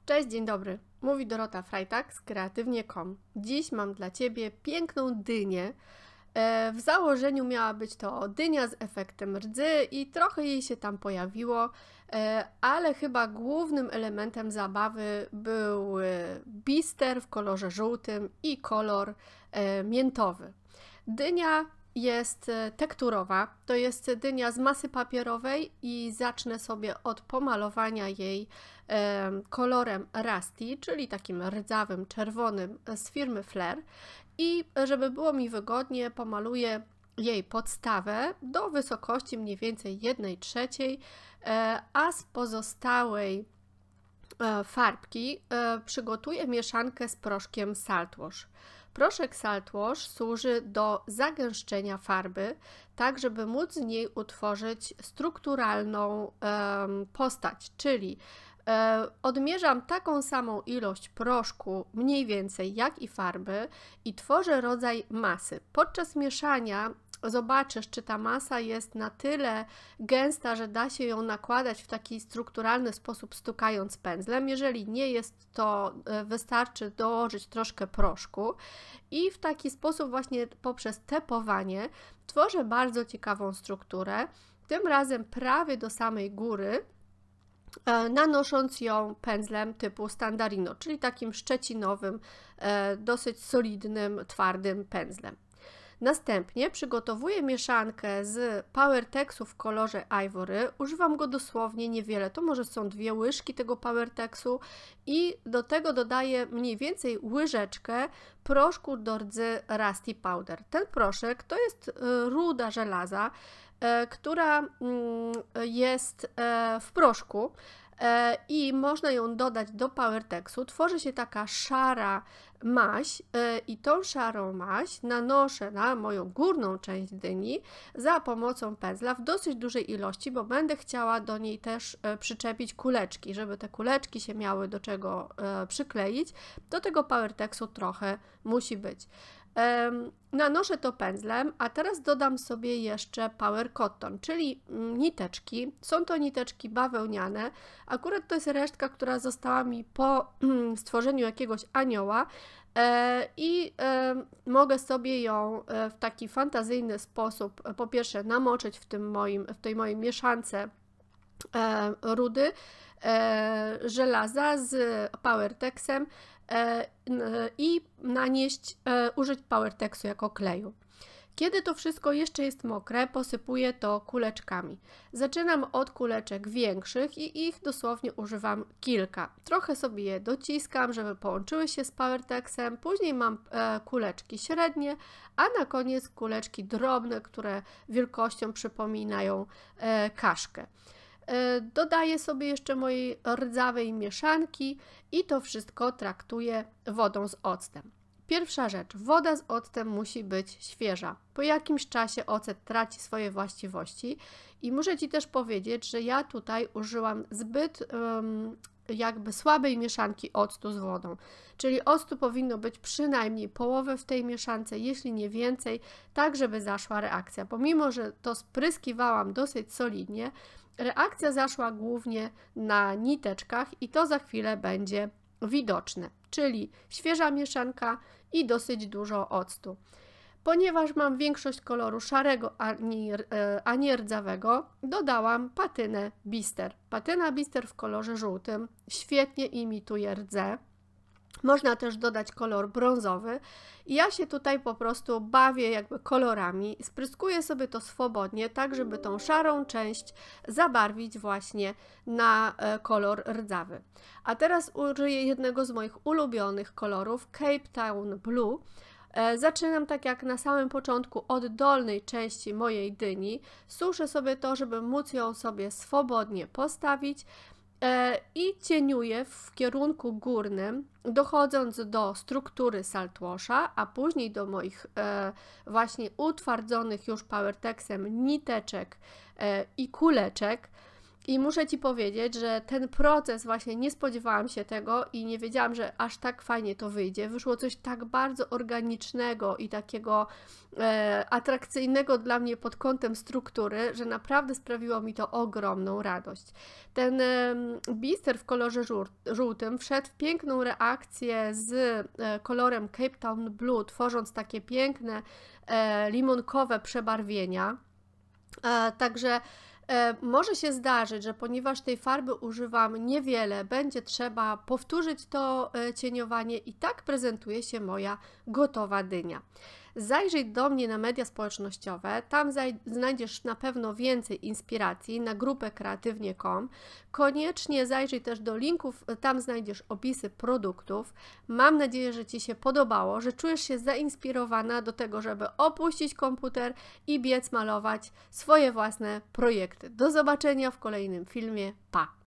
Cześć, dzień dobry. Mówi Dorota Frajtak z kreatywnie.com. Dziś mam dla Ciebie piękną dynię. W założeniu miała być to dynia z efektem rdzy i trochę jej się tam pojawiło, ale chyba głównym elementem zabawy był bister w kolorze żółtym i kolor miętowy. Dynia jest tekturowa, to jest dynia z masy papierowej i zacznę sobie od pomalowania jej kolorem Rusty, czyli takim rdzawym, czerwonym z firmy Flair. I żeby było mi wygodnie, pomaluję jej podstawę do wysokości mniej więcej 1/3, a z pozostałej farbki przygotuję mieszankę z proszkiem Salt Wash. Proszek Salt Wash służy do zagęszczenia farby, tak żeby móc z niej utworzyć strukturalną postać, czyli odmierzam taką samą ilość proszku mniej więcej jak i farby i tworzę rodzaj masy. Podczas mieszania zobaczysz, czy ta masa jest na tyle gęsta, że da się ją nakładać w taki strukturalny sposób, stukając pędzlem. Jeżeli nie jest, to wystarczy dołożyć troszkę proszku i w taki sposób właśnie poprzez tepowanie tworzę bardzo ciekawą strukturę, tym razem prawie do samej góry, nanosząc ją pędzlem typu Standardino, czyli takim szczecinowym, dosyć solidnym, twardym pędzlem. Następnie przygotowuję mieszankę z PowerTexu w kolorze Ivory. Używam go dosłownie niewiele, to może są 2 łyżki tego PowerTexu i do tego dodaję mniej więcej łyżeczkę proszku do rdzy Rusty Powder. Ten proszek to jest ruda żelaza, która jest w proszku i można ją dodać do PowerTexu. Tworzy się taka szara maź i tą szarą maź nanoszę na moją górną część dyni za pomocą pędzla w dosyć dużej ilości, bo będę chciała do niej też przyczepić kuleczki, żeby te kuleczki się miały do czego przykleić. Do tego PowerTexu trochę musi być. Nanoszę to pędzlem, a teraz dodam sobie jeszcze Power Cotton, czyli niteczki. Są to niteczki bawełniane. Akurat to jest resztka, która została mi po stworzeniu jakiegoś anioła i mogę sobie ją w taki fantazyjny sposób po pierwsze namoczyć w tej mojej mieszance rudy żelaza z PowerTexem i użyć PowerTexu jako kleju. Kiedy to wszystko jeszcze jest mokre, posypuję to kuleczkami. Zaczynam od kuleczek większych i ich dosłownie używam kilka. Trochę sobie je dociskam, żeby połączyły się z PowerTexem, później mam kuleczki średnie, a na koniec kuleczki drobne, które wielkością przypominają kaszkę. Dodaję sobie jeszcze mojej rdzawej mieszanki i to wszystko traktuję wodą z octem. Pierwsza rzecz, woda z octem musi być świeża. Po jakimś czasie ocet traci swoje właściwości i muszę Ci też powiedzieć, że ja tutaj użyłam zbyt jakby słabej mieszanki octu z wodą. Czyli octu powinno być przynajmniej połowę w tej mieszance, jeśli nie więcej, tak żeby zaszła reakcja. Pomimo, że to spryskiwałam dosyć solidnie, reakcja zaszła głównie na niteczkach i to za chwilę będzie widoczne, czyli świeża mieszanka i dosyć dużo octu. Ponieważ mam większość koloru szarego, a nie rdzawego, dodałam patynę Bister. Patyna Bister w kolorze żółtym świetnie imituje rdzę. Można też dodać kolor brązowy i ja się tutaj po prostu bawię jakby kolorami, spryskuję sobie to swobodnie, tak żeby tą szarą część zabarwić właśnie na kolor rdzawy. A teraz użyję jednego z moich ulubionych kolorów, Cape Town Blue. Zaczynam tak jak na samym początku od dolnej części mojej dyni, suszę sobie to, żeby móc ją sobie swobodnie postawić i cieniuję w kierunku górnym, dochodząc do struktury Salt Washa, a później do moich właśnie utwardzonych już PowerTexem niteczek i kuleczek. I muszę Ci powiedzieć, że ten proces właśnie nie spodziewałam się tego i nie wiedziałam, że aż tak fajnie to wyjdzie. Wyszło coś tak bardzo organicznego i takiego atrakcyjnego dla mnie pod kątem struktury, że naprawdę sprawiło mi to ogromną radość. Ten blister w kolorze żółtym wszedł w piękną reakcję z kolorem Cape Town Blue, tworząc takie piękne limonkowe przebarwienia. Także może się zdarzyć, że ponieważ tej farby używam niewiele, będzie trzeba powtórzyć to cieniowanie i tak prezentuje się moja gotowa dynia. Zajrzyj do mnie na media społecznościowe, tam znajdziesz na pewno więcej inspiracji, na grupę kreatywnie.com. Koniecznie zajrzyj też do linków, tam znajdziesz opisy produktów. Mam nadzieję, że Ci się podobało, że czujesz się zainspirowana do tego, żeby opuścić komputer i biec malować swoje własne projekty. Do zobaczenia w kolejnym filmie. Pa!